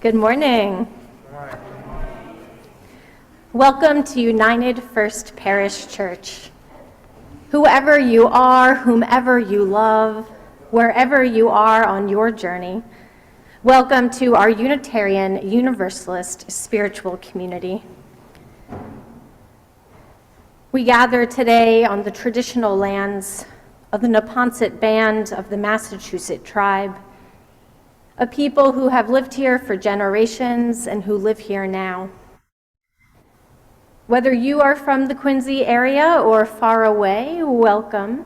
Good morning. Welcome to United First Parish Church. Whoever you are, whomever you love, wherever you are on your journey, welcome to our Unitarian Universalist spiritual community. We gather today on the traditional lands of the Neponset Band of the Massachusetts tribe, a people who have lived here for generations and who live here now. Whether you are from the Quincy area or far away, welcome.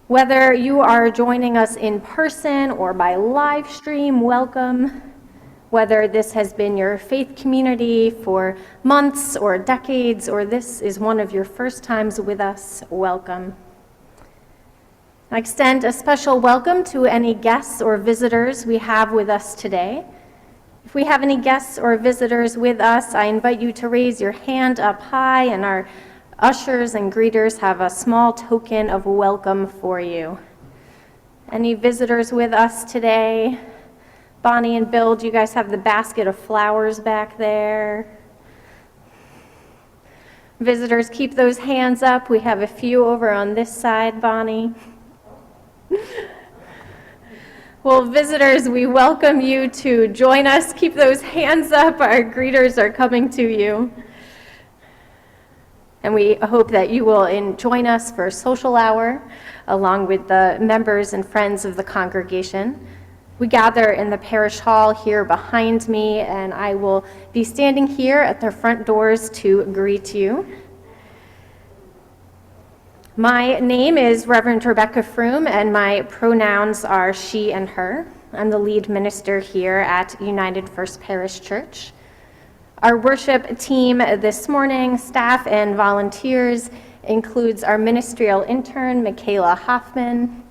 Whether you are joining us in person or by live stream, welcome. Whether this has been your faith community for months or decades, or this is one of your first times with us, welcome. I extend a special welcome to any guests or visitors we have with us today. If we have any guests or visitors with us, I invite you to raise your hand up high, and our ushers and greeters have a small token of welcome for you. Any visitors with us today? Bonnie and Bill, do you guys have the basket of flowers back there? Visitors, keep those hands up. We have a few over on this side, Bonnie. Well, visitors, we welcome you to join us. Keep those hands up. Our greeters are coming to you. And we hope that you will join us for social hour along with the members and friends of the congregation. We gather in the parish hall here behind me, and I will be standing here at the front doors to greet you. My name is Reverend Rebecca Froom, and my pronouns are she and her. I'm the lead minister here at United First Parish Church. Our worship team this morning, staff and volunteers, includes our ministerial intern, McKayla Hoffman.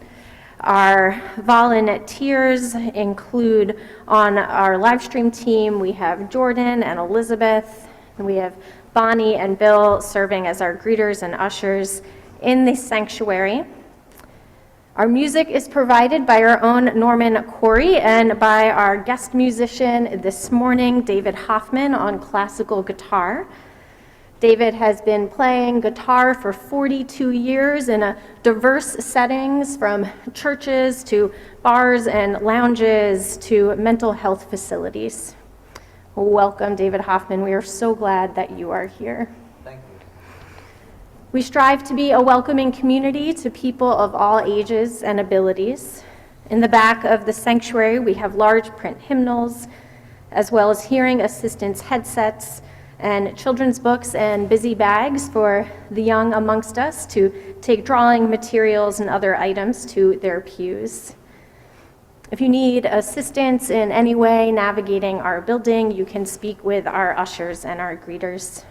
Our volunteers include on our live stream team, we have Jordan and Elizabeth, and we have Bonnie and Bill serving as our greeters and ushers in the sanctuary. Our music is provided by our own Norman Corey and by our guest musician this morning, David Hoffman, on classical guitar. David has been playing guitar for 42 years in a diverse settings, from churches to bars and lounges to mental health facilities. Welcome, David Hoffman. We are so glad that you are here. We strive to be a welcoming community to people of all ages and abilities. In the back of the sanctuary, we have large print hymnals, as well as hearing assistance headsets and children's books and busy bags for the young amongst us to take drawing materials and other items to their pews. If you need assistance in any way navigating our building, you can speak with our ushers and our greeters.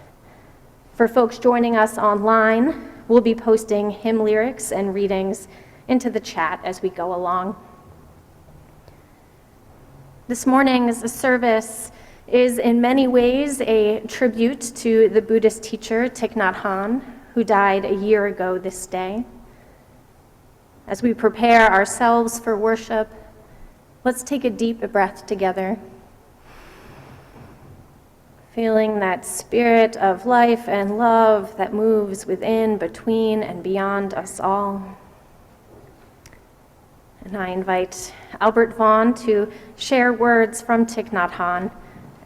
For folks joining us online, we'll be posting hymn lyrics and readings into the chat as we go along. This morning's service is in many ways a tribute to the Buddhist teacher Thich Nhat Hanh, who died a year ago this day. As we prepare ourselves for worship, let's take a deep breath together, feeling that spirit of life and love that moves within, between, and beyond us all. And I invite Albert Vaughn to share words from Thich Nhat Hanh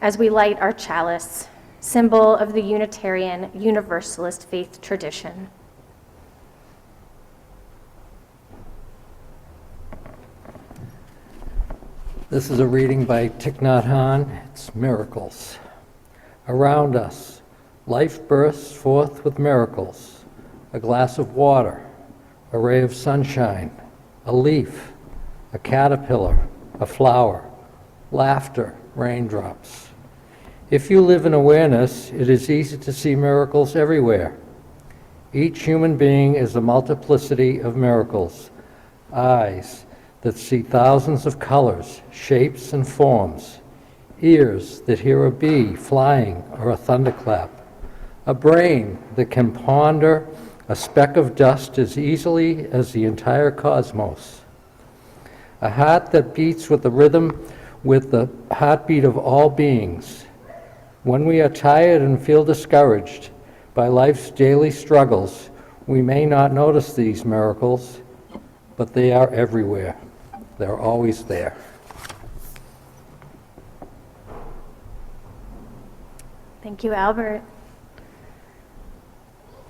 as we light our chalice, symbol of the Unitarian Universalist faith tradition. This is a reading by Thich Nhat Hanh. It's Miracles. Around us, life bursts forth with miracles: a glass of water, a ray of sunshine, a leaf, a caterpillar, a flower, laughter, raindrops. If you live in awareness, it is easy to see miracles everywhere. Each human being is a multiplicity of miracles, eyes that see thousands of colors, shapes, and forms, ears that hear a bee flying or a thunderclap, a brain that can ponder a speck of dust as easily as the entire cosmos, a heart that beats with a rhythm with the heartbeat of all beings. When we are tired and feel discouraged by life's daily struggles, we may not notice these miracles, but they are everywhere. They're always there. Thank you, Albert.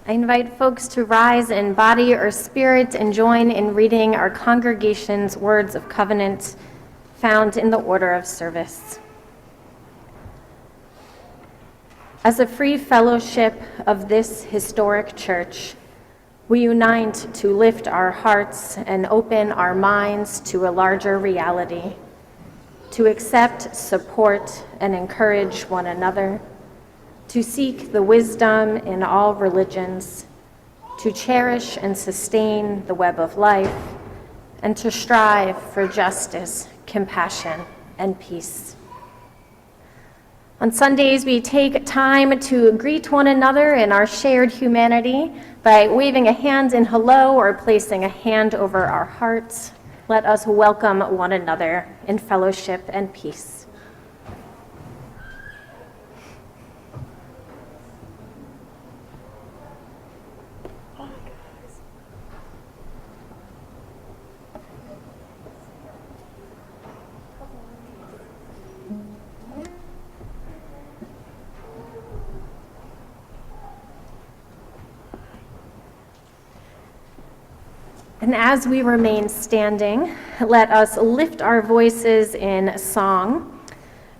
I invite folks to rise in body or spirit and join in reading our congregation's words of covenant found in the order of service. As a free fellowship of this historic church, we unite to lift our hearts and open our minds to a larger reality, to accept, support, and encourage one another, to seek the wisdom in all religions, to cherish and sustain the web of life, and to strive for justice, compassion, and peace. On Sundays, we take time to greet one another in our shared humanity by waving a hand in hello or placing a hand over our hearts. Let us welcome one another in fellowship and peace. And as we remain standing, let us lift our voices in song.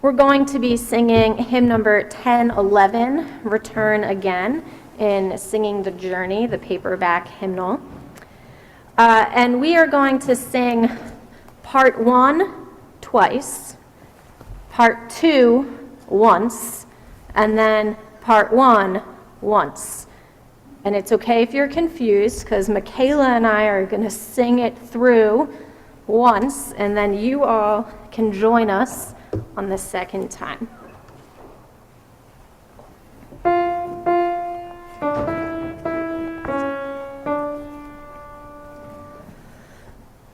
We're going to be singing hymn number 1011, Return Again, in Singing the Journey, the paperback hymnal. And we are going to sing part 1 twice, part 2 once, and then part 1 once. And it's okay if you're confused, because McKayla and I are going to sing it through once, and then you all can join us on the second time.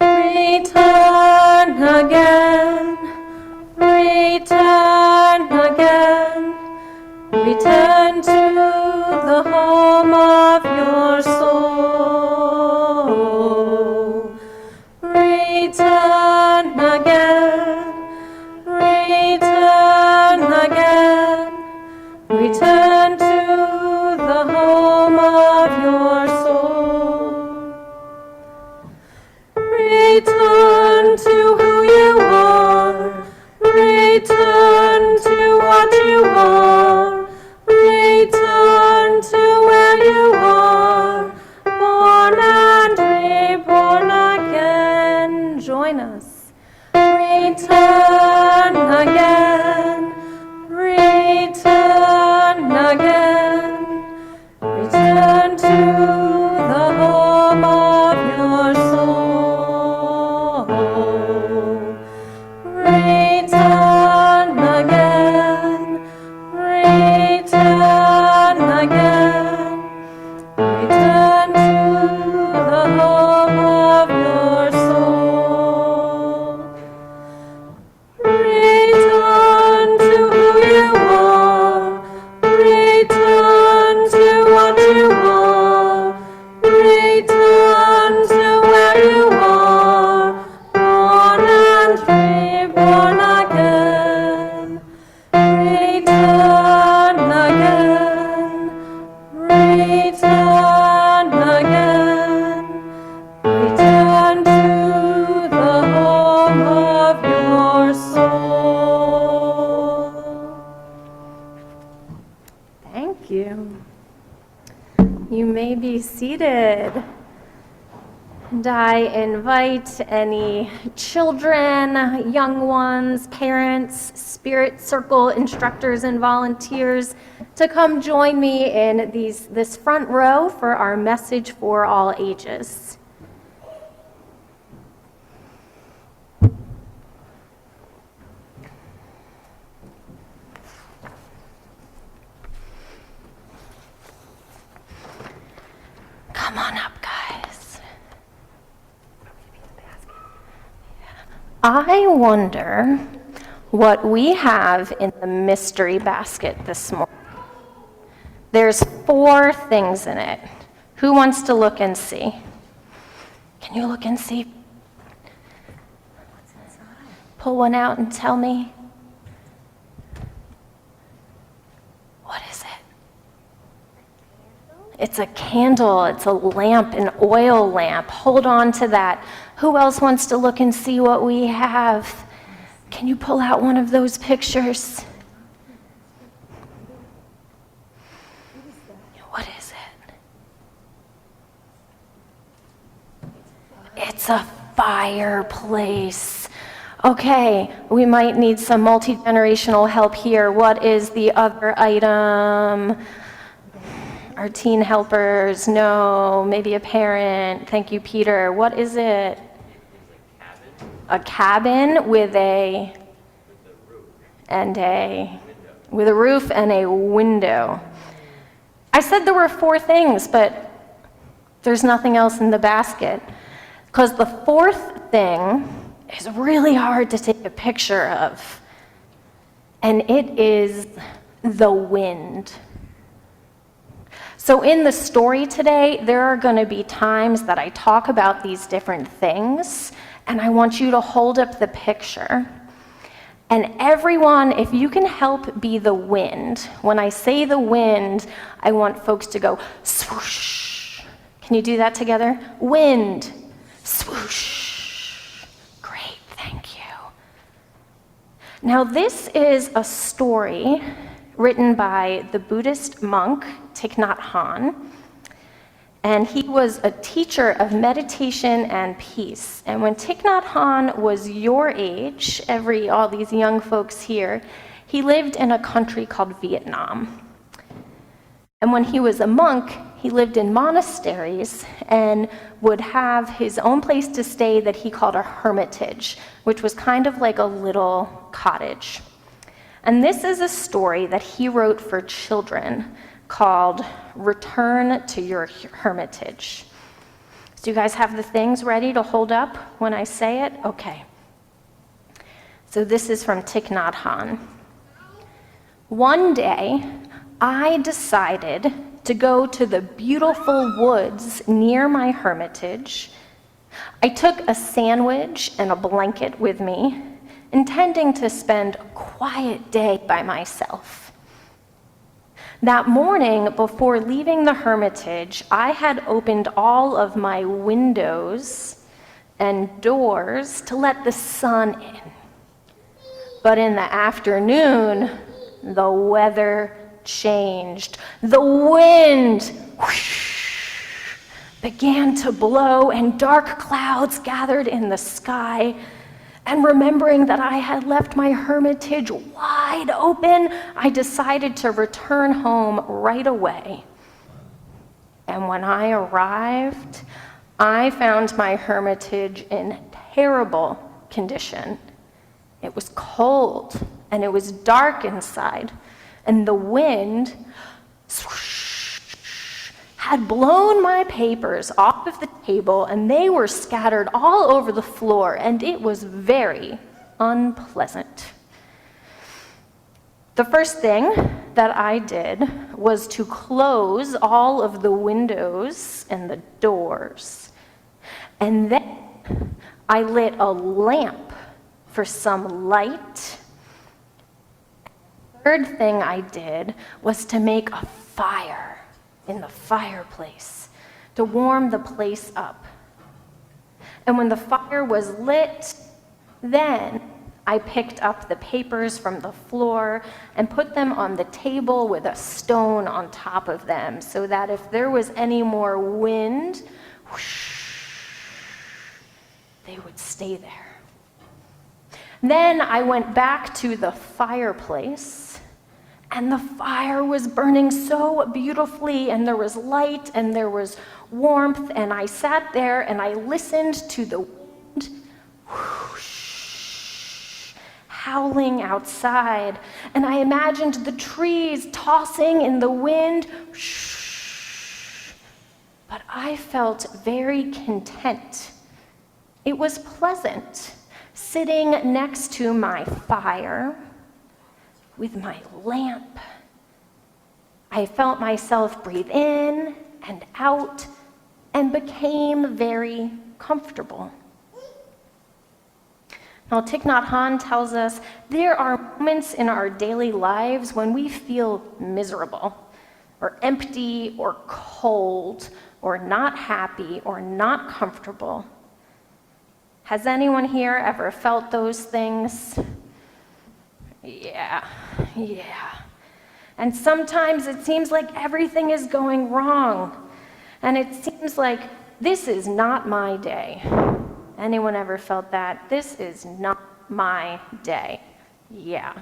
Return again, return again, return to the home of your soul. Return again, return again, return to the home of your soul. Return to who you are, return to what you are, return to where you are, born and reborn again. Join us. Return again, return again, return to the home of your soul. Return again, return again, return to the home of your soul. Return to who you are, return to what you are, return to where you are, born and reborn again. Return again, return again, return to the home of your soul. Thank you. You may be seated. And I invite any children, young ones, parents, Spirit Circle instructors and volunteers to come join me in this front row for our message for all ages. Come on up, guys. I wonder what we have in the mystery basket this morning. There's 4 things in it. Who wants to look and see? Can you look and see? Pull one out and tell me. What is it? It's a candle, it's a lamp, an oil lamp. Hold on to that. Who else wants to look and see what we have? Can you pull out one of those pictures? What is it? It's a fireplace. Okay, we might need some multi-generational help here. What is the other item? Our teen helpers? No, maybe a parent. Thank you, Peter. What is it? A cabin with a roof and a window. I said there were 4 things, but there's nothing else in the basket. Because the 4th thing is really hard to take a picture of. And it is the wind. So in the story today, there are going to be times that I talk about these different things, and I want you to hold up the picture. And everyone, if you can help be the wind, when I say the wind, I want folks to go swoosh. Can you do that together? Wind, swoosh. Great, thank you. Now this is a story written by the Buddhist monk Thich Nhat Hanh. And he was a teacher of meditation and peace. And when Thich Nhat Hanh was your age, all these young folks here, he lived in a country called Vietnam. And when he was a monk, he lived in monasteries and would have his own place to stay that he called a hermitage, which was kind of like a little cottage. And this is a story that he wrote for children called Return to Your Hermitage. So you guys have the things ready to hold up when I say it? Okay. So this is from Thich Nhat Hanh. One day, I decided to go to the beautiful woods near my hermitage. I took a sandwich and a blanket with me, intending to spend a quiet day by myself. That morning, before leaving the hermitage, I had opened all of my windows and doors to let the sun in. But in the afternoon, the weather changed. The wind whoosh, began to blow, and dark clouds gathered in the sky. And remembering that I had left my hermitage wide open, I decided to return home right away. And when I arrived, I found my hermitage in terrible condition. It was cold, and it was dark inside, and the wind swoosh, had blown my papers off of the table, and they were scattered all over the floor, and it was very unpleasant. The first thing that I did was to close all of the windows and the doors. And then I lit a lamp for some light. The third thing I did was to make a fire in the fireplace to warm the place up. And when the fire was lit, then I picked up the papers from the floor and put them on the table with a stone on top of them, so that if there was any more wind, whoosh, they would stay there. Then I went back to the fireplace, and the fire was burning so beautifully, and there was light and there was warmth, and I sat there and I listened to the wind whoosh, howling outside, and I imagined the trees tossing in the wind, whoosh, but I felt very content. It was pleasant sitting next to my fire with my lamp. I felt myself breathe in and out and became very comfortable. Now, Thich Nhat Hanh tells us there are moments in our daily lives when we feel miserable or empty or cold or not happy or not comfortable. Has anyone here ever felt those things? Yeah. And sometimes it seems like everything is going wrong. And it seems like this is not my day. Anyone ever felt that? This is not my day. Yeah.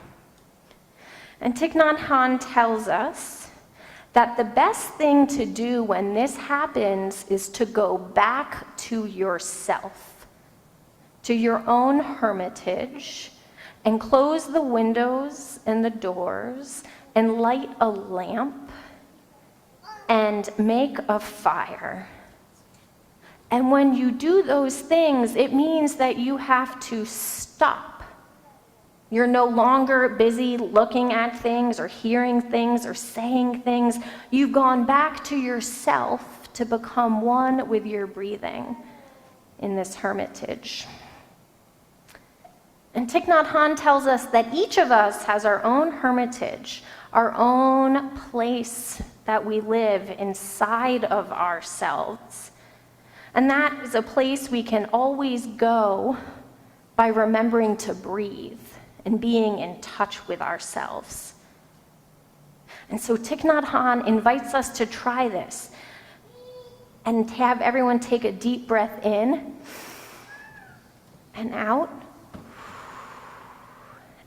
And Thich Nhat Hanh tells us that the best thing to do when this happens is to go back to yourself, to your own hermitage, and close the windows and the doors and light a lamp and make a fire. And when you do those things, it means that you have to stop. You're no longer busy looking at things or hearing things or saying things. You've gone back to yourself to become one with your breathing in this hermitage. And Thich Nhat Hanh tells us that each of us has our own hermitage, our own place that we live inside of ourselves. And that is a place we can always go by remembering to breathe and being in touch with ourselves. And so Thich Nhat Hanh invites us to try this and have everyone take a deep breath in and out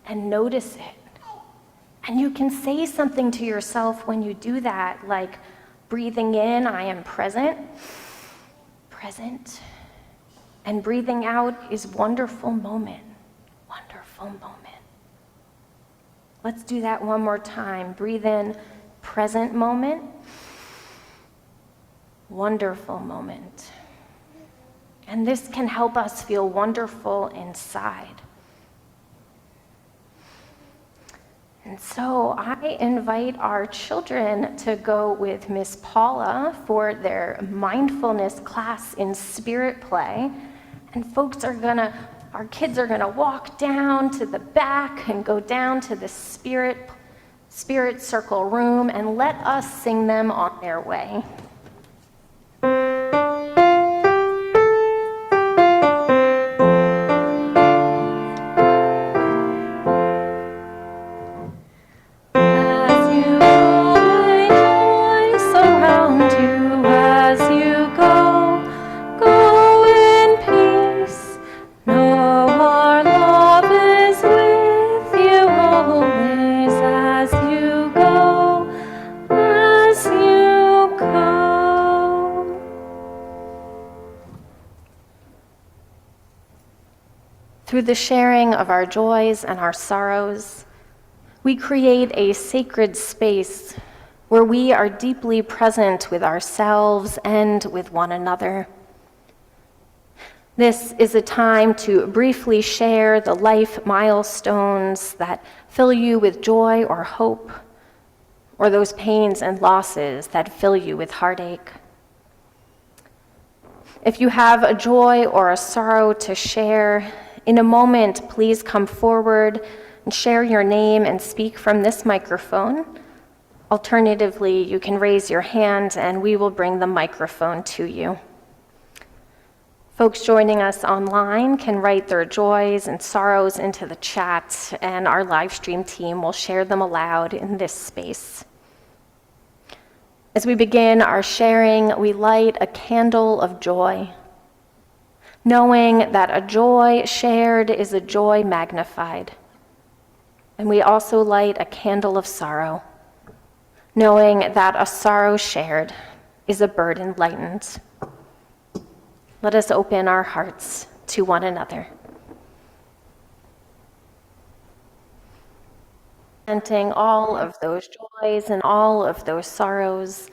and notice it. And you can say something to yourself when you do that, like breathing in, I am present. And breathing out is wonderful moment. Let's do that one more time. Breathe in, present moment, wonderful moment. And this can help us feel wonderful inside. And so I invite our children to go with Miss Paula for their mindfulness class in spirit play. And our kids are gonna walk down to the back and go down to the spirit circle room and let us sing them on their way. Through the sharing of our joys and our sorrows, we create a sacred space where we are deeply present with ourselves and with one another. This is a time to briefly share the life milestones that fill you with joy or hope, or those pains and losses that fill you with heartache. If you have a joy or a sorrow to share, in a moment, please come forward and share your name and speak from this microphone. Alternatively, you can raise your hand and we will bring the microphone to you. Folks joining us online can write their joys and sorrows into the chat, and our live stream team will share them aloud in this space. As we begin our sharing, we light a candle of joy, knowing that a joy shared is a joy magnified. And we also light a candle of sorrow, knowing that a sorrow shared is a burden lightened. Let us open our hearts to one another. Presenting all of those joys and all of those sorrows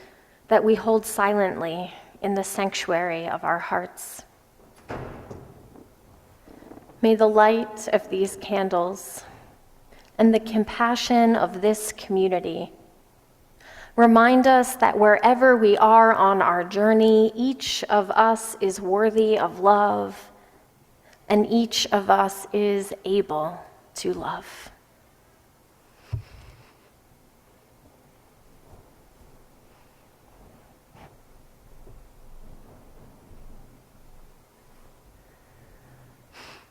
that we hold silently in the sanctuary of our hearts. May the light of these candles and the compassion of this community remind us that wherever we are on our journey, each of us is worthy of love, and each of us is able to love.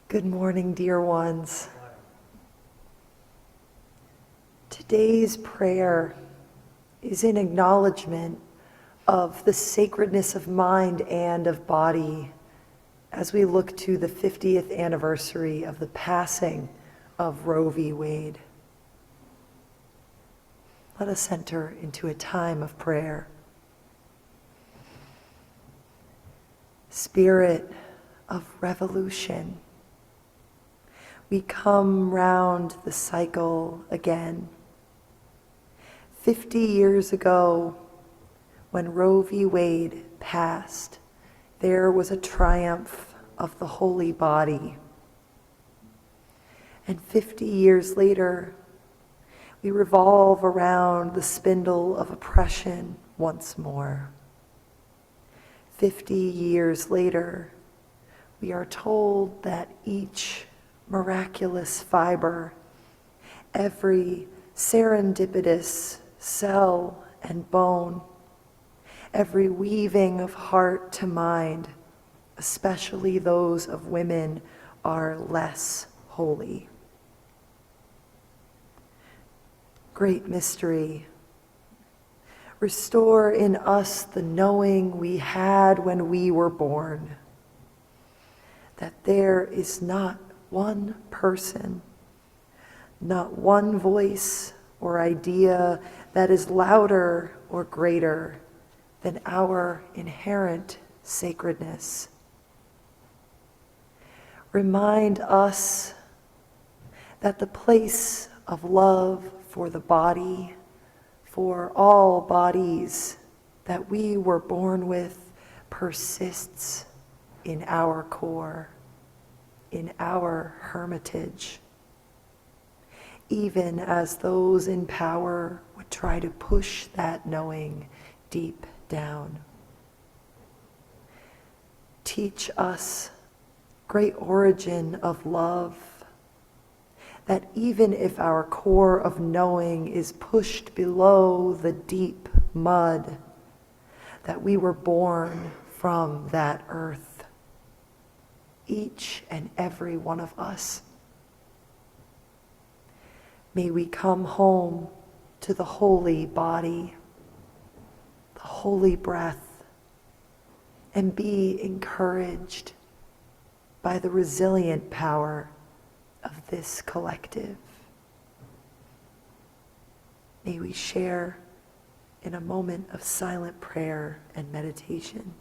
Good morning, dear ones. Today's prayer is in acknowledgement of the sacredness of mind and of body as we look to the 50th anniversary of the passing of Roe v. Wade. Let us enter into a time of prayer. Spirit of revolution, we come round the cycle again. 50 years ago, when Roe v. Wade passed, there was a triumph of the holy body. And 50 years later, we revolve around the spindle of oppression once more. 50 years later, we are told that each miraculous fiber, every serendipitous cell and bone, every weaving of heart to mind, especially those of women, are less holy. Great mystery. Restore in us the knowing we had when we were born, that there is not one person, not one voice or idea that is louder or greater than our inherent sacredness. Remind us that the place of love for the body, for all bodies that we were born with, persists in our core, in our hermitage, even as those in power would try to push that knowing deep down. Teach us, great origin of love, that even if our core of knowing is pushed below the deep mud, that we were born from that earth, each and every one of us. May we come home to the holy body, the holy breath, and be encouraged by the resilient power of this collective. May we share in a moment of silent prayer and meditation.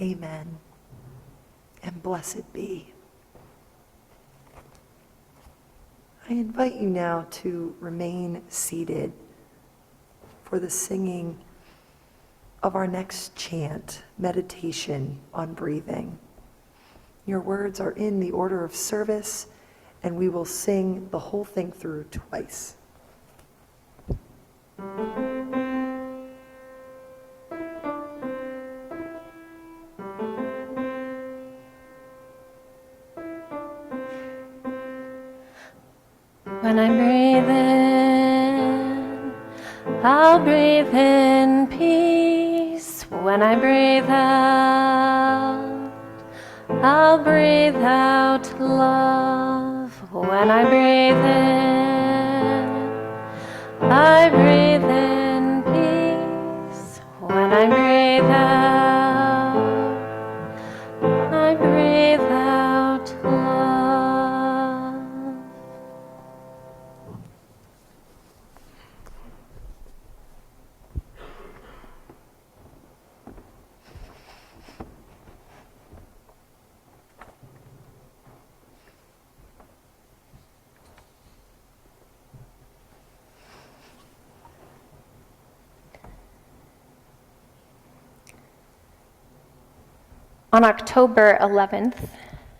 Amen, and blessed be. I invite you now to remain seated for the singing of our next chant, meditation on breathing. Your words are in the order of service, and we will sing the whole thing through twice. When I breathe in, I'll breathe in peace. when I breathe out, I'll breathe out love. When I breathe in, I breathe in peace. When I breathe out, I breathe out love. On October 11th,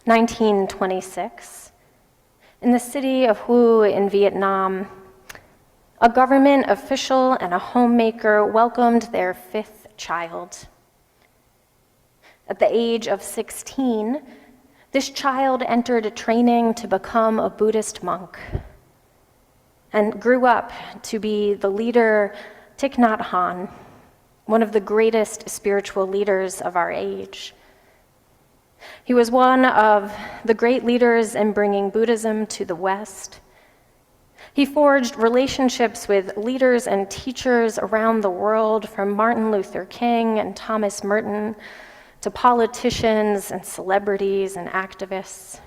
1926, in the city of Hue in Vietnam, a government official and a homemaker welcomed their 5th child. At the age of 16, this child entered training to become a Buddhist monk and grew up to be the leader Thich Nhat Hanh, one of the greatest spiritual leaders of our age. He was one of the great leaders in bringing Buddhism to the West. He forged relationships with leaders and teachers around the world, from Martin Luther King and Thomas Merton to politicians and celebrities and activists.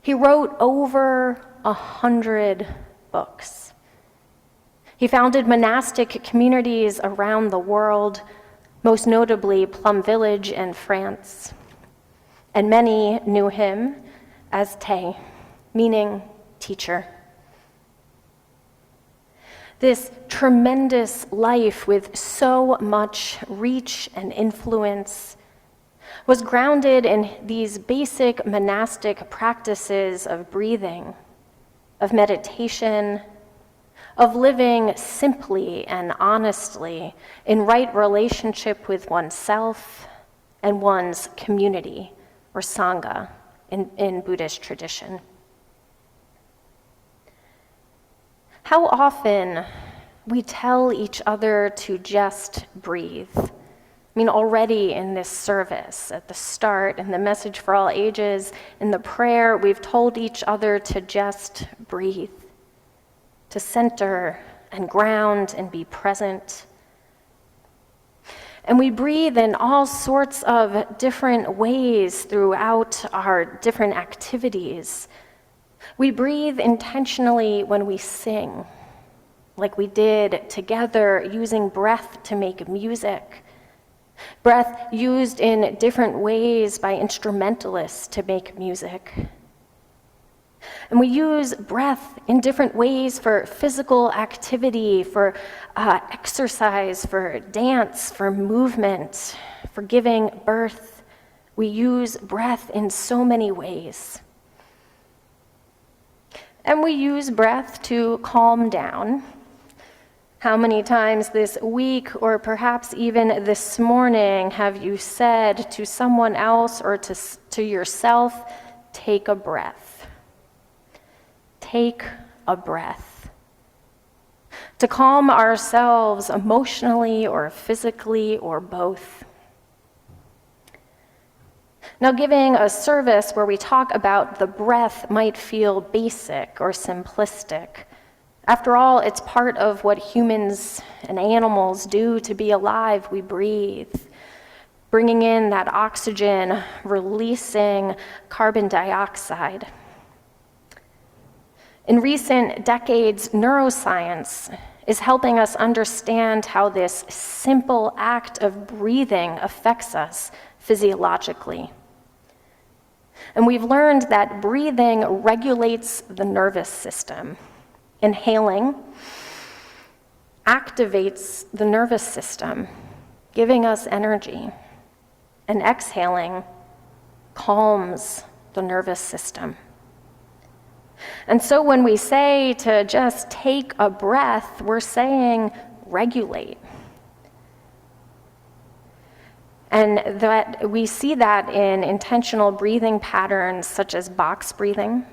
He wrote over 100 books. He founded monastic communities around the world, most notably Plum Village in France. And many knew him as Te, meaning teacher. This tremendous life with so much reach and influence was grounded in these basic monastic practices of breathing, of meditation, of living simply and honestly in right relationship with oneself and one's community, or Sangha in Buddhist tradition. How often we tell each other to just breathe. I mean, already in this service, at the start, in the message for all ages, in the prayer, we've told each other to just breathe, to center and ground and be present. And we breathe in all sorts of different ways throughout our different activities. We breathe intentionally when we sing, like we did together, using breath to make music. Breath used in different ways by instrumentalists to make music. And we use breath in different ways for physical activity, for exercise, for dance, for movement, for giving birth. We use breath in so many ways. And we use breath to calm down. How many times this week, or perhaps even this morning, have you said to someone else or to yourself, take a breath? Take a breath. To calm ourselves emotionally or physically or both. Now, giving a service where we talk about the breath might feel basic or simplistic. After all, it's part of what humans and animals do to be alive. We breathe, bringing in that oxygen, releasing carbon dioxide. In recent decades, neuroscience is helping us understand how this simple act of breathing affects us physiologically. And we've learned that breathing regulates the nervous system. Inhaling activates the nervous system, giving us energy. And exhaling calms the nervous system. And so when we say to just take a breath, we're saying regulate. And that we see that in intentional breathing patterns such as box breathing,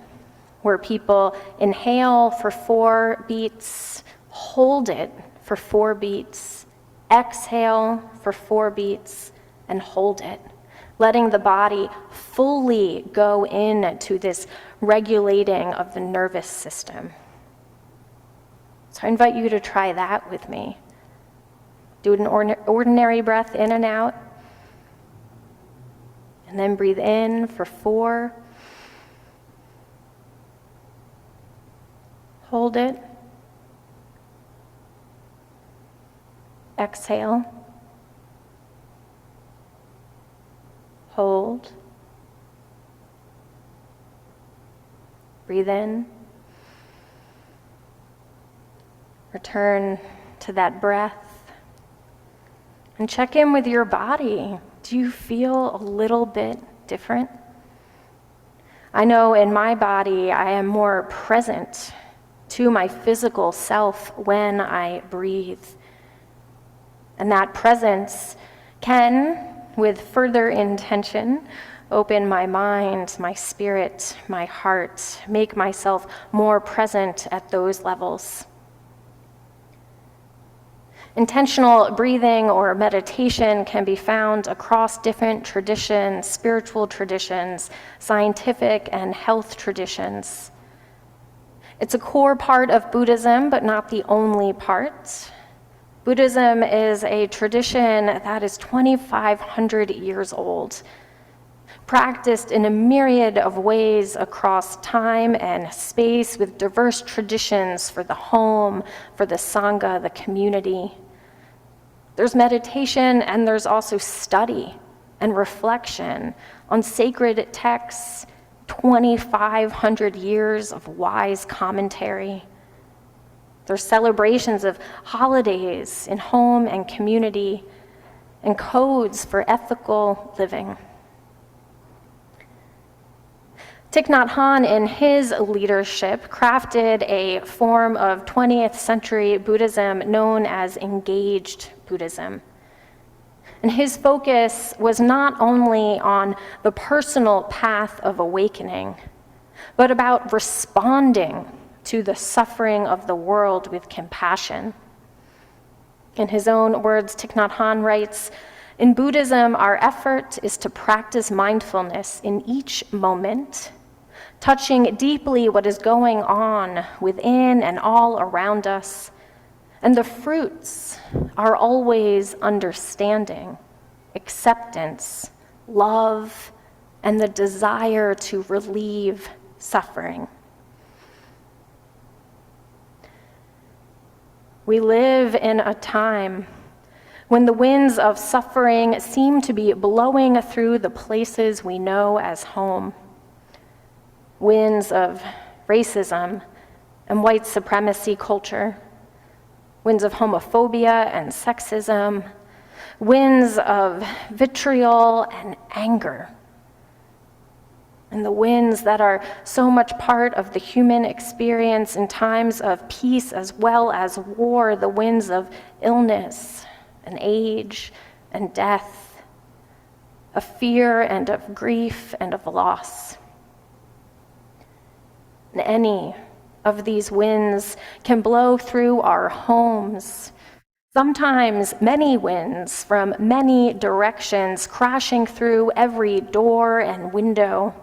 where people inhale for 4 beats, hold it for 4 beats, Exhale for 4 beats and hold it, letting the body fully go into this regulating of the nervous system. So I invite you to try that with me. Do an ordinary breath in and out, and then breathe in for 4. Hold it. Exhale. Hold. Breathe in. Return to that breath. And check in with your body. Do you feel a little bit different? I know in my body I am more present to my physical self when I breathe. And that presence can, with further intention, open my mind, my spirit, my heart, make myself more present at those levels. Intentional breathing or meditation can be found across different traditions, spiritual traditions, scientific and health traditions. It's a core part of Buddhism, but not the only part. Buddhism is a tradition that is 2,500 years old, practiced in a myriad of ways across time and space with diverse traditions for the home, for the Sangha, the community. There's meditation and there's also study and reflection on sacred texts, 2,500 years of wise commentary. There's celebrations of holidays in home and community, and codes for ethical living. Thich Nhat Hanh, in his leadership, crafted a form of 20th century Buddhism known as engaged Buddhism. And his focus was not only on the personal path of awakening, but about responding to the suffering of the world with compassion. In his own words, Thich Nhat Hanh writes, "In Buddhism, our effort is to practice mindfulness in each moment, touching deeply what is going on within and all around us, and the fruits are always understanding, acceptance, love, and the desire to relieve suffering." We live in a time when the winds of suffering seem to be blowing through the places we know as home. Winds of racism and white supremacy culture, winds of homophobia and sexism, winds of vitriol and anger, and the winds that are so much part of the human experience in times of peace as well as war, the winds of illness and age and death, of fear and of grief and of loss. And any of these winds can blow through our homes, sometimes many winds from many directions crashing through every door and window.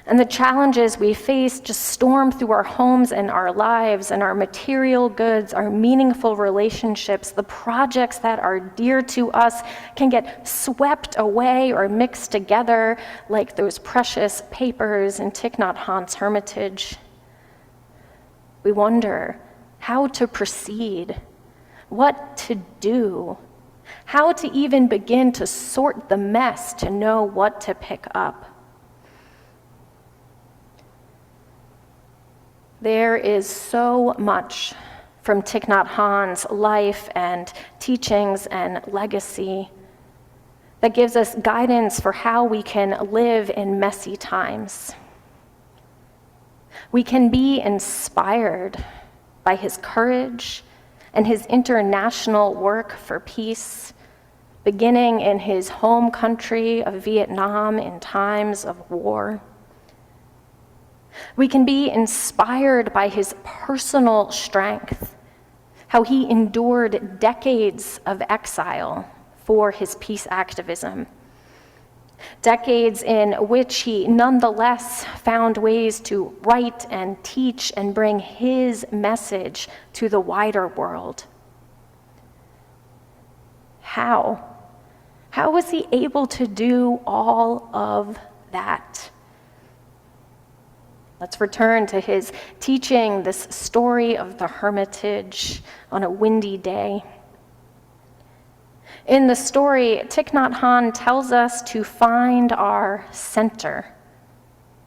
And the challenges we face just storm through our homes and our lives and our material goods, our meaningful relationships, the projects that are dear to us can get swept away or mixed together like those precious papers in Thich Nhat Hanh's hermitage. We wonder how to proceed, what to do, how to even begin to sort the mess to know what to pick up. There is so much from Thich Nhat Hanh's life and teachings and legacy that gives us guidance for how we can live in messy times. We can be inspired by his courage and his international work for peace, beginning in his home country of Vietnam in times of war. We can be inspired by his personal strength how he endured decades of exile for his peace activism, decades in which he nonetheless found ways to write and teach and bring his message to the wider world. How? How was he able to do all of that? Let's return to his teaching this story of the hermitage on a windy day. In the story, Thich Nhat Hanh tells us to find our center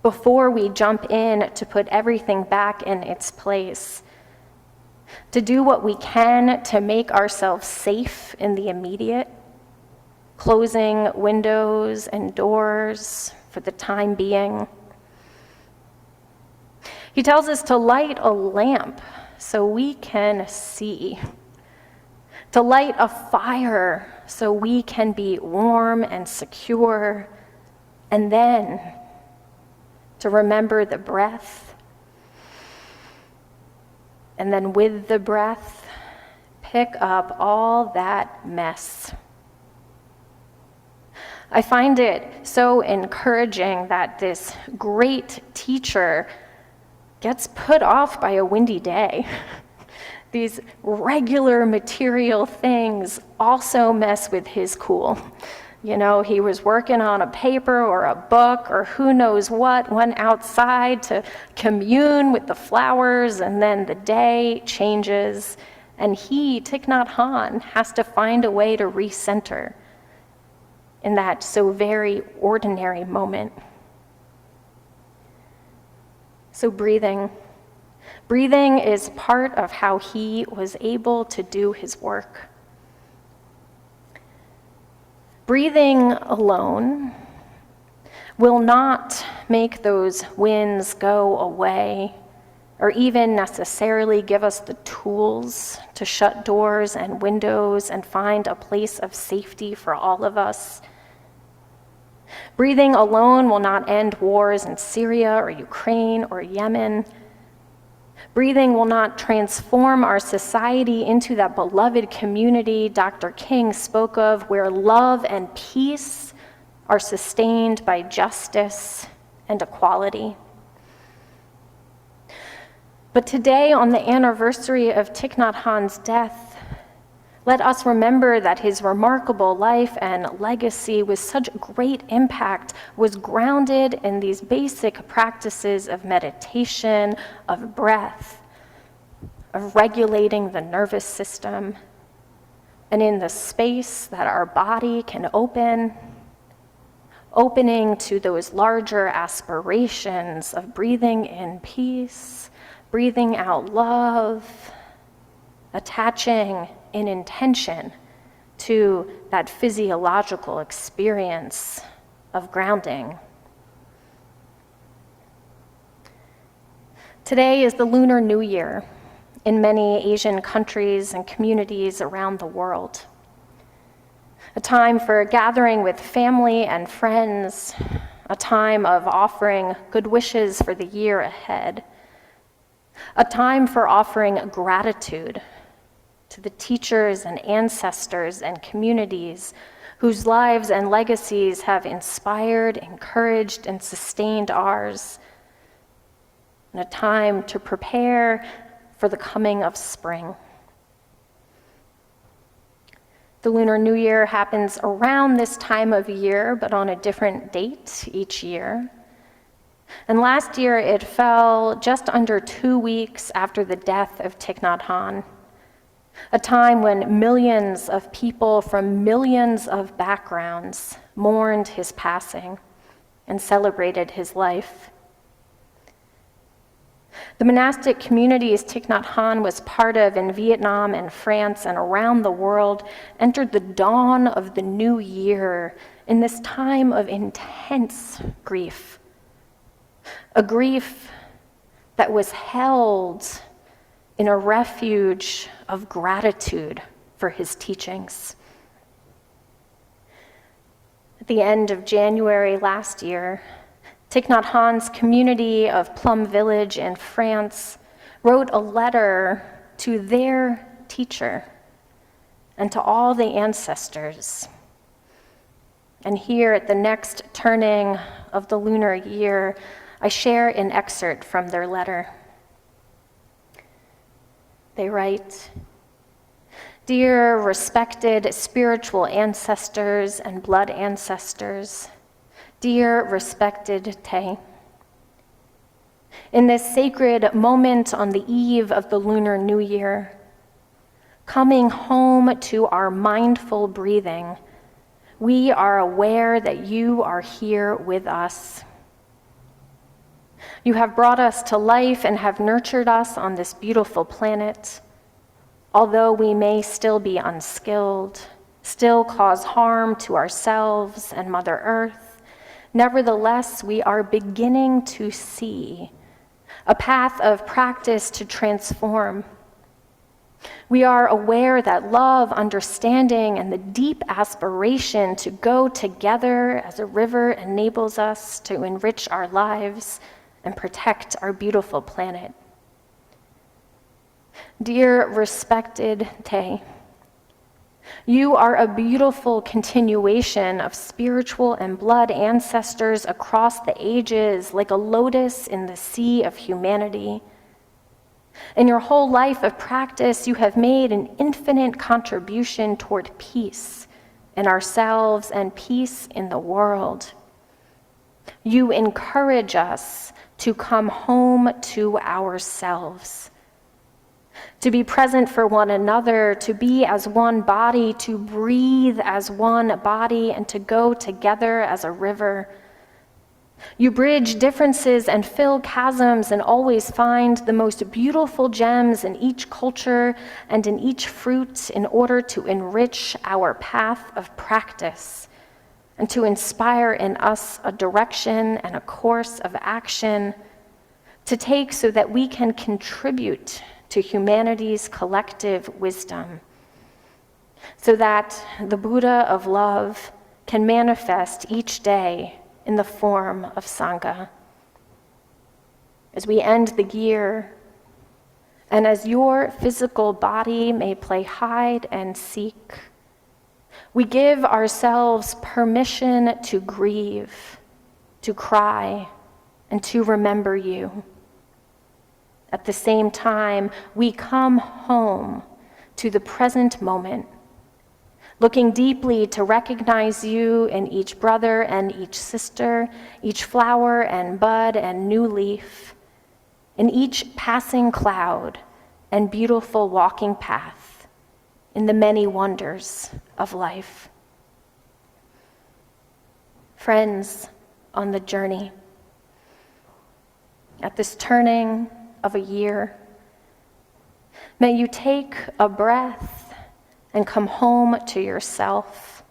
before we jump in to put everything back in its place, to do what we can to make ourselves safe in the immediate, closing windows and doors for the time being. He tells us to light a lamp so we can see, to light a fire so we can be warm and secure, and then to remember the breath, and then with the breath, pick up all that mess. I find it so encouraging that this great teacher gets put off by a windy day. These regular material things also mess with his cool. You know, he was working on a paper or a book or who knows what, went outside to commune with the flowers, and then the day changes, and he, Thich Nhat Hanh, has to find a way to recenter in that so very ordinary moment. So breathing is part of how he was able to do his work. Breathing alone will not make those winds go away or even necessarily give us the tools to shut doors and windows and find a place of safety for all of us. Breathing alone will not end wars in Syria or Ukraine or Yemen. Breathing will not transform our society into that beloved community Dr. King spoke of, where love and peace are sustained by justice and equality. But today, on the anniversary of Thich Nhat Hanh's death, let us remember that his remarkable life and legacy with such great impact was grounded in these basic practices of meditation, of breath, of regulating the nervous system, and in the space that our body can opening to those larger aspirations of breathing in peace, breathing out love, attaching in intention to that physiological experience of grounding. Today is the Lunar New Year in many Asian countries and communities around the world. A time for gathering with family and friends, a time of offering good wishes for the year ahead, a time for offering gratitude to the teachers and ancestors and communities whose lives and legacies have inspired, encouraged, and sustained ours, and a time to prepare for the coming of spring. The Lunar New Year happens around this time of year, but on a different date each year. And last year it fell just under 2 weeks after the death of Thich Nhat Hanh, a time when millions of people from millions of backgrounds mourned his passing and celebrated his life. The monastic communities Thich Nhat Hanh was part of in Vietnam and France and around the world entered the dawn of the new year in this time of intense grief, a grief that was held in a refuge of gratitude for his teachings. At the end of January last year, Thich Nhat Hanh's community of Plum Village in France wrote a letter to their teacher, and to all the ancestors. And here at the next turning of the lunar year, I share an excerpt from their letter. They write, "Dear respected spiritual ancestors and blood ancestors, dear respected Te, in this sacred moment on the eve of the Lunar New Year, coming home to our mindful breathing, we are aware that you are here with us. You have brought us to life and have nurtured us on this beautiful planet. Although we may still be unskilled, still cause harm to ourselves and Mother Earth, nevertheless, we are beginning to see a path of practice to transform. We are aware that love, understanding, and the deep aspiration to go together as a river enables us to enrich our lives and protect our beautiful planet. Dear respected Te, you are a beautiful continuation of spiritual and blood ancestors across the ages, like a lotus in the sea of humanity. In your whole life of practice, you have made an infinite contribution toward peace in ourselves and peace in the world. You encourage us to come home to ourselves, to be present for one another, to be as one body, to breathe as one body, and to go together as a river. You bridge differences and fill chasms and always find the most beautiful gems in each culture and in each fruit in order to enrich our path of practice and to inspire in us a direction and a course of action to take so that we can contribute to humanity's collective wisdom, so that the Buddha of love can manifest each day in the form of Sangha. As we end the year, and as your physical body may play hide and seek, we give ourselves permission to grieve, to cry, and to remember you. At the same time, we come home to the present moment, looking deeply to recognize you in each brother and each sister, each flower and bud and new leaf, in each passing cloud and beautiful walking path, in the many wonders of life. Friends on the journey, at this turning of a year, may you take a breath and come home to yourself.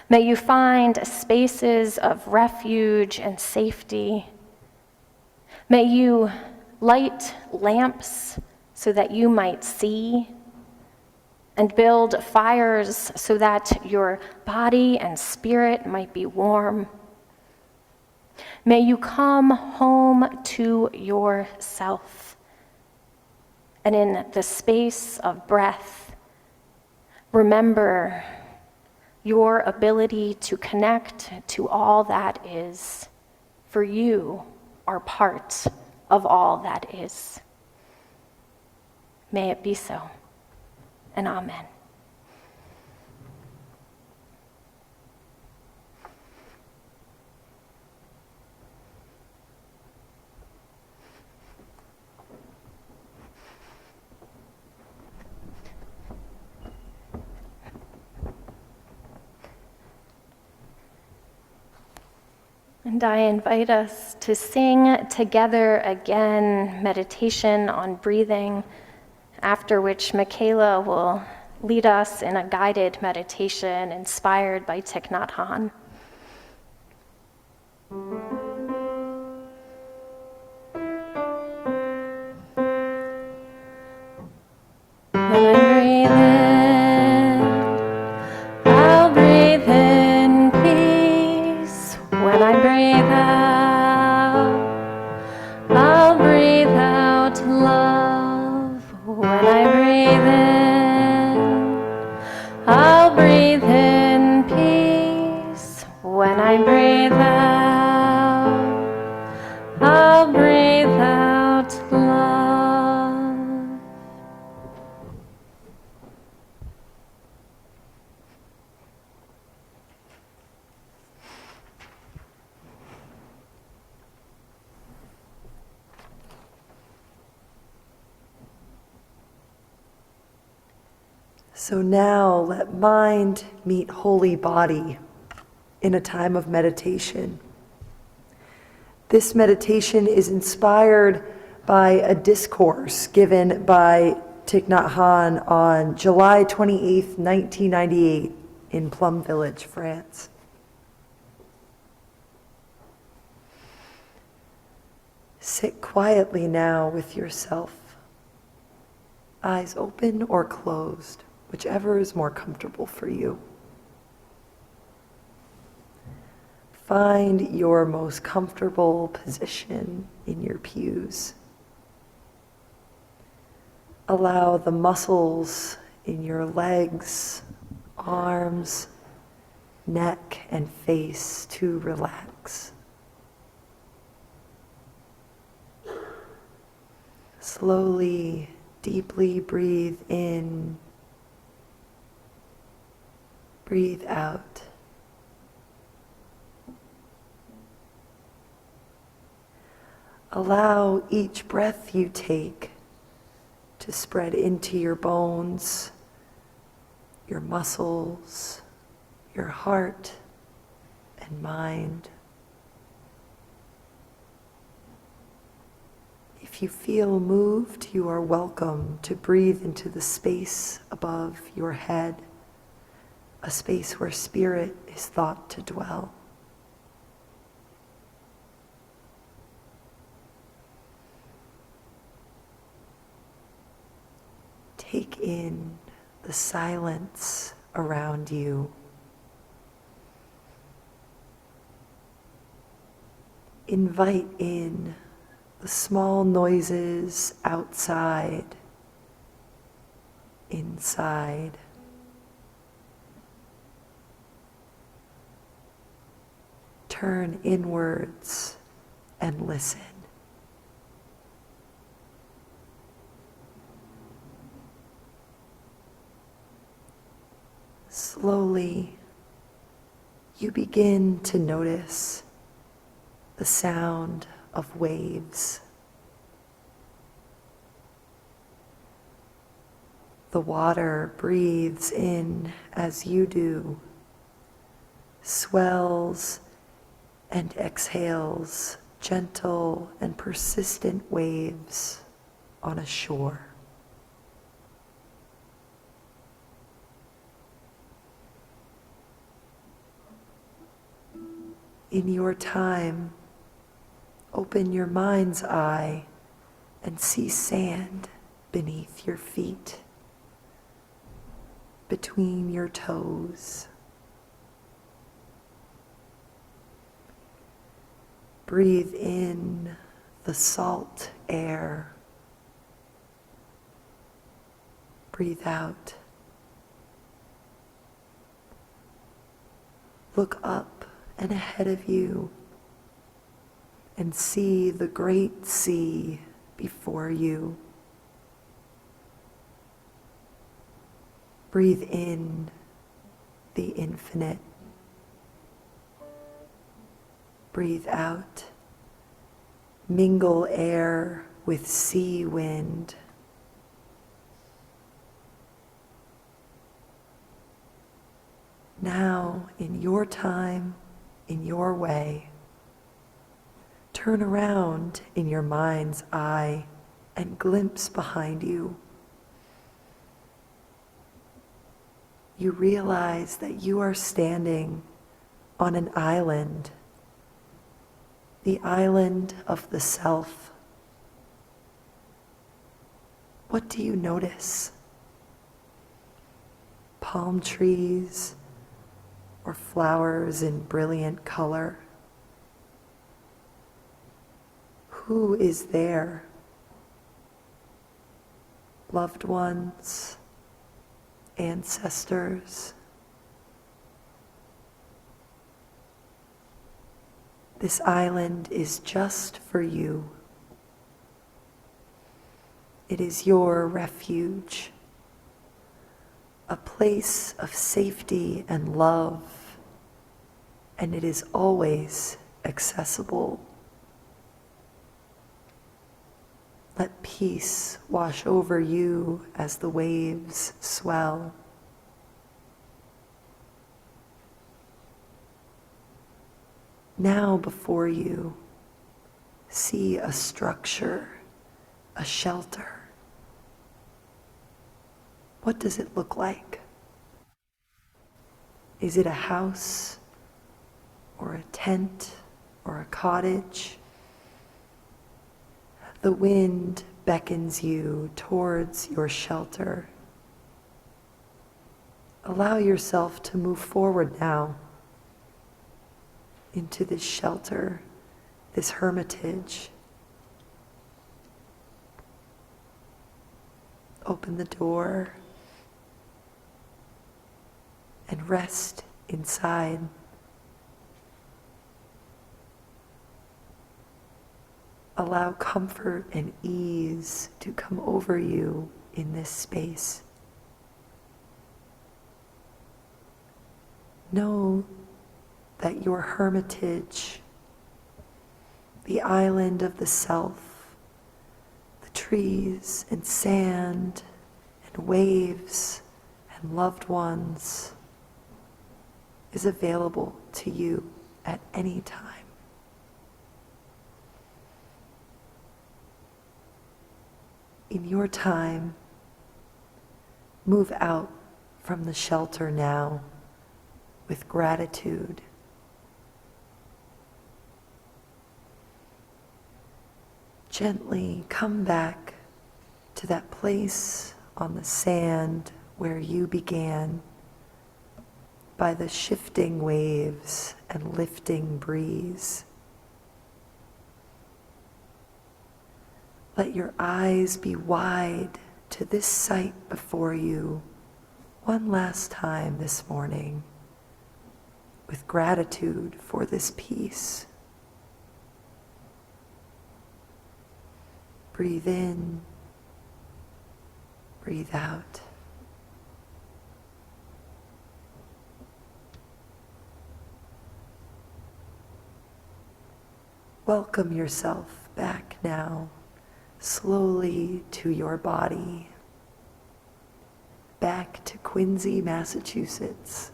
May you find spaces of refuge and safety. May you light lamps so that you might see, and build fires so that your body and spirit might be warm. May you come home to yourself, and in the space of breath, remember your ability to connect to all that is, for you are part of all that is. May it be so, and amen. And I invite us to sing together again meditation on breathing, after which McKayla will lead us in a guided meditation inspired by Thich Nhat Hanh. When I breathe in, I'll breathe in peace. When I breathe out, I'll breathe out love. When I breathe I breathe out, I'll breathe out love. So now let mind meet holy body in a time of meditation. This meditation is inspired by a discourse given by Thich Nhat Hanh on July 28th, 1998 in Plum Village, France. Sit quietly now with yourself, eyes open or closed, whichever is more comfortable for you. Find your most comfortable position in your pews. Allow the muscles in your legs, arms, neck, and face to relax. Slowly, deeply breathe in, breathe out. Allow each breath you take to spread into your bones, your muscles, your heart and mind. If you feel moved, you are welcome to breathe into the space above your head, a space where spirit is thought to dwell. Take in the silence around you. Invite in the small noises outside, inside. Turn inwards and listen. Slowly, you begin to notice the sound of waves. The water breathes in as you do, swells and exhales, gentle and persistent waves on a shore. In your time, open your mind's eye and see sand beneath your feet, between your toes. Breathe in the salt air. Breathe out. Look up and ahead of you and see the great sea before you. Breathe in the infinite. Breathe out. Mingle air with sea wind. Now, in your time, in your way, turn around in your mind's eye and glimpse behind you. You realize that you are standing on an island, the island of the self. What do you notice? Palm trees or flowers in brilliant color? Who is there? Loved ones, ancestors. This island is just for you. It is your refuge, a place of safety and love, and it is always accessible. Let peace wash over you as the waves swell. Now before you, see a structure, a shelter. What does it look like? Is it a house, or a tent, or a cottage? The wind beckons you towards your shelter. Allow yourself to move forward now into this shelter, this hermitage. Open the door and rest inside. Allow comfort and ease to come over you in this space. Know that your hermitage, the island of the self, the trees and sand and waves and loved ones, is available to you at any time. In your time, move out from the shelter now with gratitude. Gently come back to that place on the sand where you began, by the shifting waves and lifting breeze. Let your eyes be wide to this sight before you one last time this morning, with gratitude for this peace. Breathe in, breathe out. Welcome yourself back now, slowly to your body, back to Quincy, Massachusetts,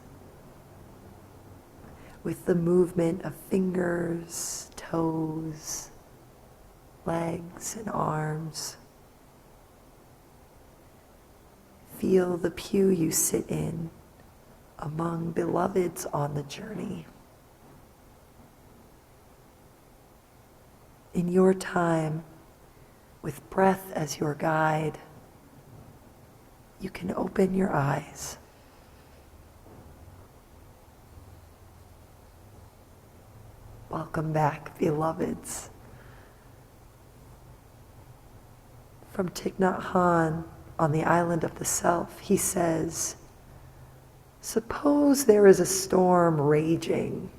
with the movement of fingers, toes, legs, and arms. Feel the pew you sit in among beloveds on the journey. In your time, with breath as your guide, you can open your eyes. Welcome back, beloveds. From Thich Nhat Hanh on the island of the self, he says, suppose there is a storm raging.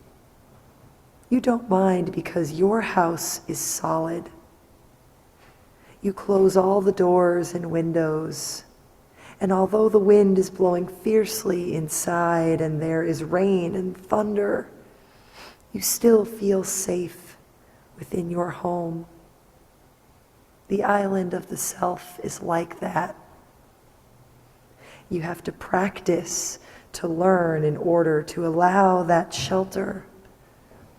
You don't mind because your house is solid. You close all the doors and windows, and although the wind is blowing fiercely inside and there is rain and thunder, you still feel safe within your home. The island of the self is like that. You have to practice to learn in order to allow that shelter,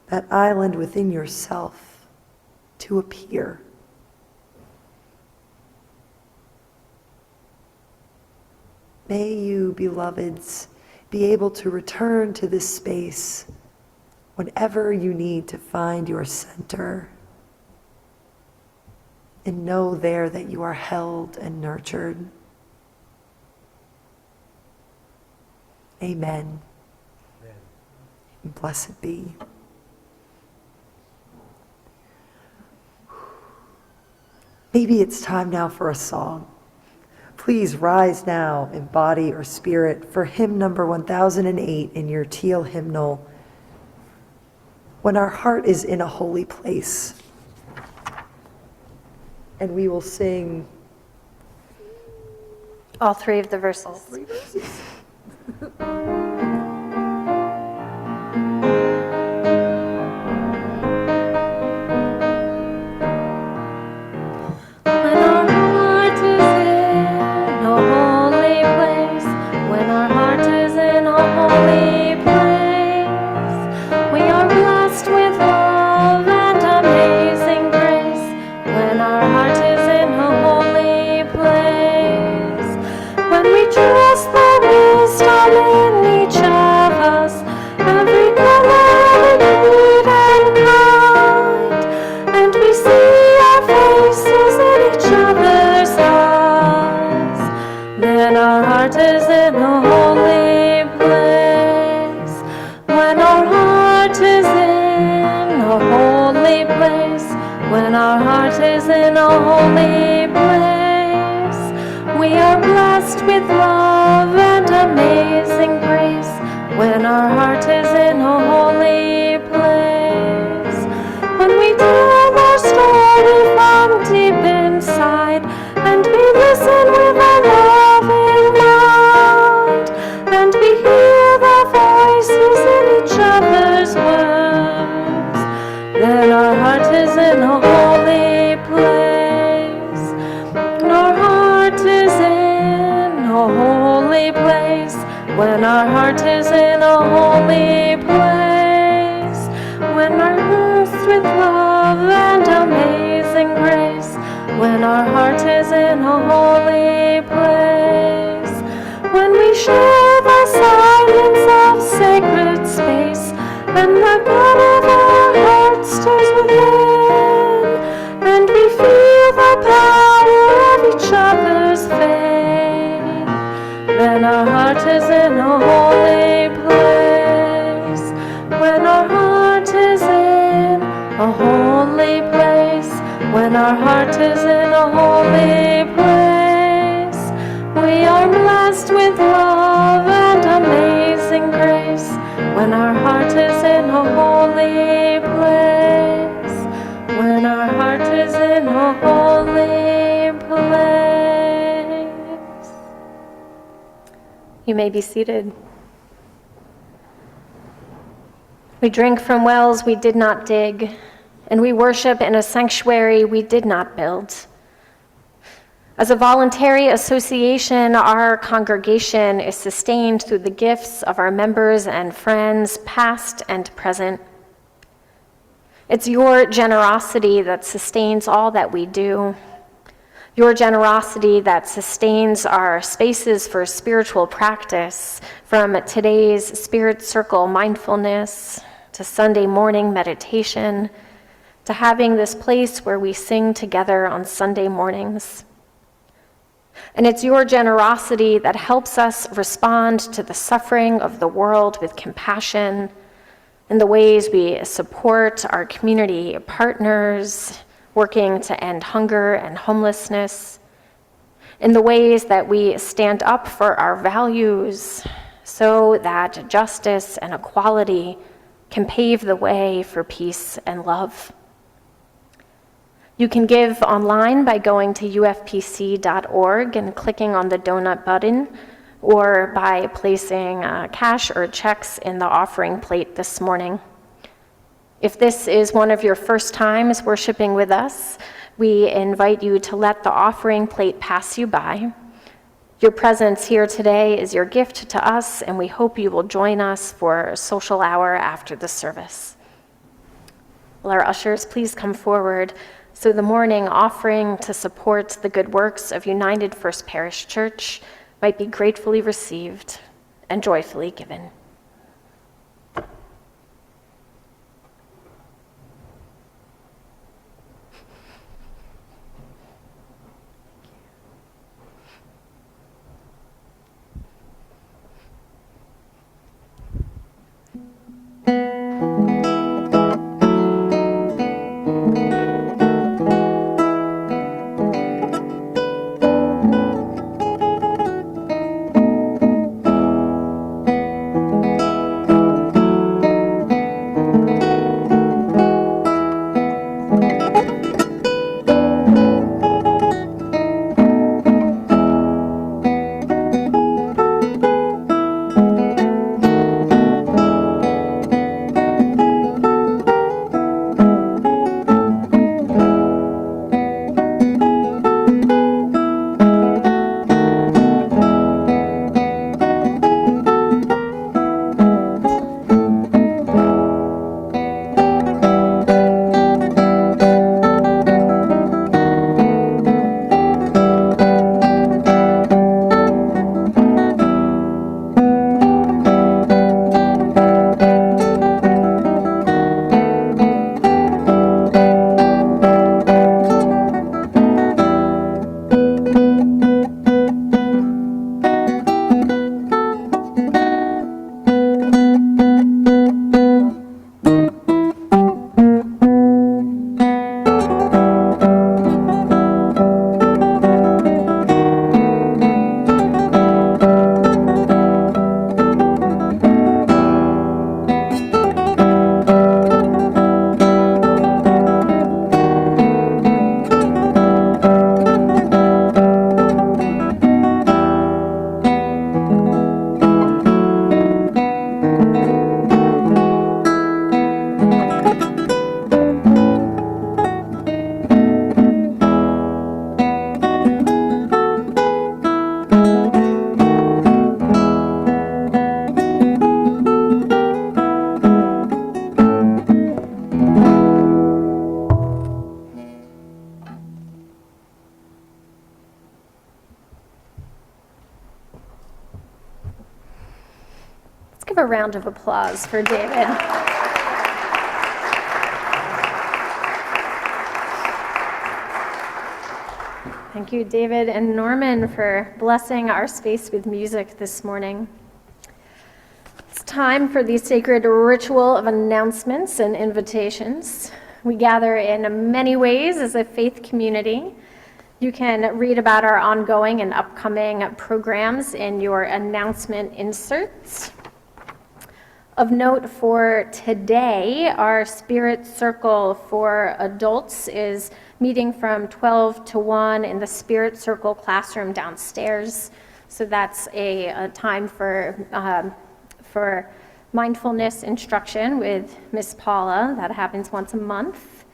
that island within yourself, to appear. May you, beloveds, be able to return to this space whenever you need to find your center, and know there that you are held and nurtured. Amen. Amen. And blessed be. Maybe it's time now for a song. Please rise now in body or spirit for hymn number 1008 in your teal hymnal. when our heart is in a holy place. And we will sing All three of the verses. all three verses. When our heart is in a holy place, when our heart is in a holy place, we are blessed with love and amazing grace. When our heart is in a holy place, when we trust the wisdom in each of us, every color, every good and kind, and we see our faces in each other's eyes, then our heart is in a holy place. When our heart is in a holy place, when our heart is in a holy place, we are blessed with love and amazing grace. When our heart is in a holy place, when we tell our story from deep inside, and we listen with a loving mind, and we hear the voices in each other's words, then our heart is in a holy place. When our heart is in a holy place, when our heart is in a holy place, when our hearts with love and amazing grace, when our heart is in a holy place, when we share the silence of sacred space, and the God of our hearts stirs within, and we feel the power of each other's faith, then our heart is in a holy place. When our heart is in a holy place, when our heart is in a holy place, we are blessed with love and amazing grace. When our heart is in a holy place, when our heart is in a holy place. You may be seated. We drink from wells we did not dig, and we worship in a sanctuary we did not build. As a voluntary association, our congregation is sustained through the gifts of our members and friends, past and present. It's your generosity that sustains all that we do. Your generosity that sustains our spaces for spiritual practice, from today's Spirit Circle mindfulness to Sunday morning meditation, to having this place where we sing together on Sunday mornings. And it's your generosity that helps us respond to the suffering of the world with compassion, in the ways we support our community partners working to end hunger and homelessness, in the ways that we stand up for our values so that justice and equality can pave the way for peace and love. You can give online by going to ufpc.org and clicking on the donut button, or by placing cash or checks in the offering plate this morning. If this is one of your first times worshiping with us, we invite you to let the offering plate pass you by. Your presence here today is your gift to us, and we hope you will join us for a social hour after the service. Will our ushers please come forward so the morning offering to support the good works of United First Parish Church might be gratefully received and joyfully given. round of applause for David. Thank you, David and Norman, for blessing our space with music this morning. It's time for the sacred ritual of announcements and invitations. We gather in many ways as a faith community. You can read about our ongoing and upcoming programs in your announcement inserts. Of note for today, our Spirit Circle for adults is meeting from 12 to 1 in the Spirit Circle classroom downstairs. So that's a time for mindfulness instruction with Miss Paula. That happens once a month.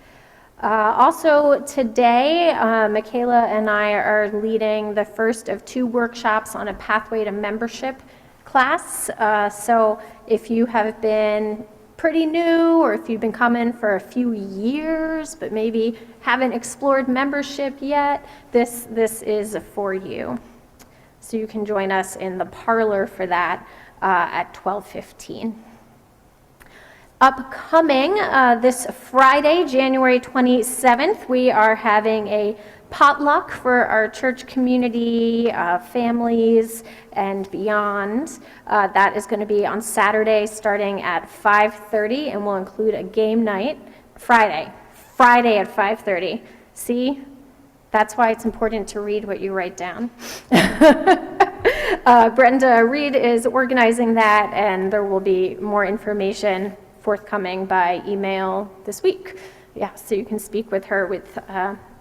Also today, McKayla and I are leading the first of 2 workshops on a pathway to membership class. So if you have been pretty new, or if you've been coming for a few years but maybe haven't explored membership yet, this is for you. So you can join us in the parlor for that at 12:15. Upcoming this Friday, January 27th, we are having a potluck for our church community, families, and beyond. That is going to be on Saturday starting at 5:30, and will include a game night. Friday at 5:30. See? That's why it's important to read what you write down. Brenda Reed is organizing that, and there will be more information forthcoming by email this week. Yeah, so you can speak with her with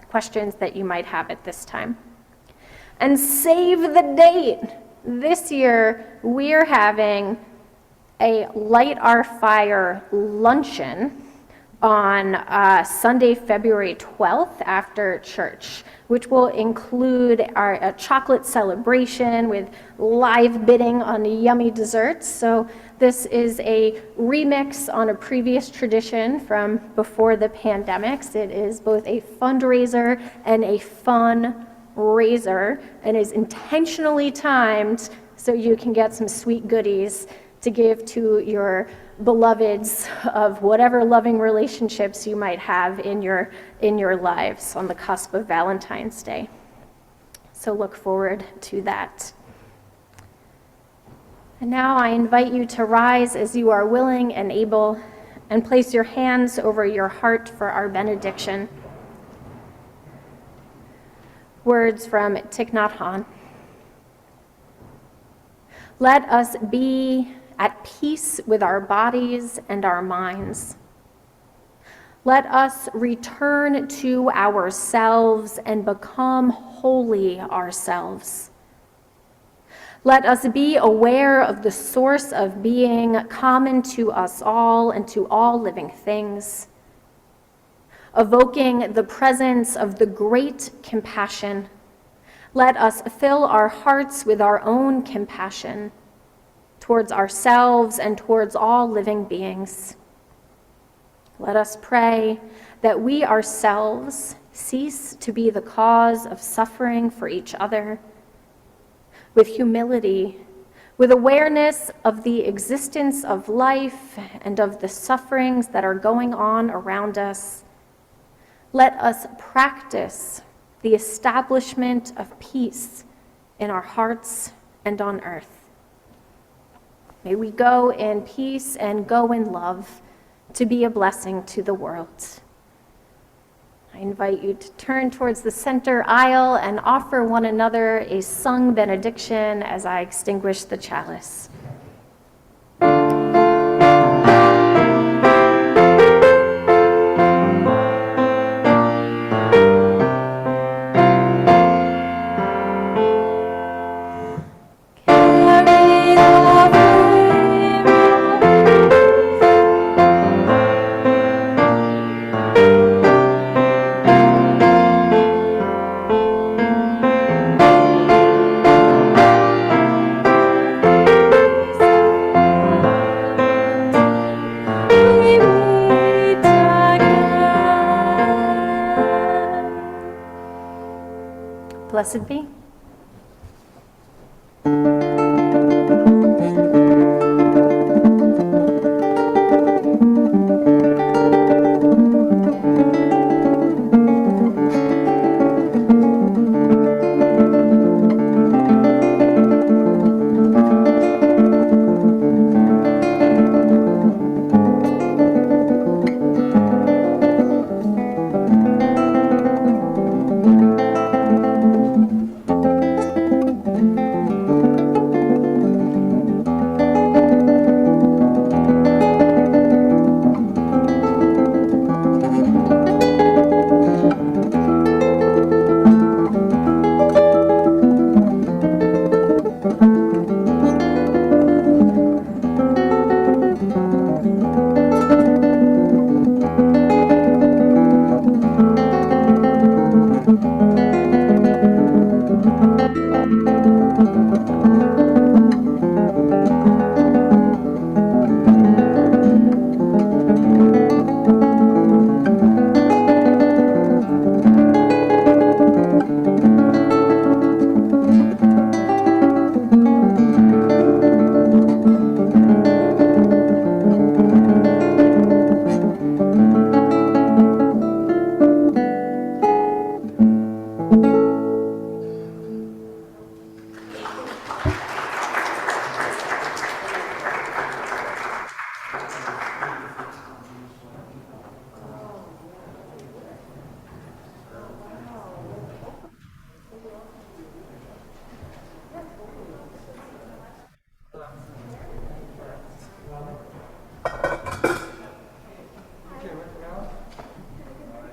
questions that you might have at this time. And save the date. This year, we're having a Light Our Fire luncheon on Sunday, February 12th after church, which will include a chocolate celebration with live bidding on yummy desserts. So this is a remix on a previous tradition from before the pandemics. It is both a fundraiser and a fun raiser, and is intentionally timed so you can get some sweet goodies to give to your beloveds of whatever loving relationships you might have in your lives on the cusp of Valentine's Day. So look forward to that. And now I invite you to rise as you are willing and able, and place your hands over your heart for our benediction. Words from Thich Nhat Hanh. Let us be at peace with our bodies and our minds. Let us return to ourselves and become wholly ourselves. Let us be aware of the source of being common to us all and to all living things, evoking the presence of the great compassion. Let us fill our hearts with our own compassion towards ourselves and towards all living beings. Let us pray that we ourselves cease to be the cause of suffering for each other, with humility, with awareness of the existence of life and of the sufferings that are going on around us. Let us practice the establishment of peace in our hearts and on earth. May we go in peace and go in love to be a blessing to the world. I invite you to turn towards the center aisle and offer one another a sung benediction as I extinguish the chalice. Blessed be.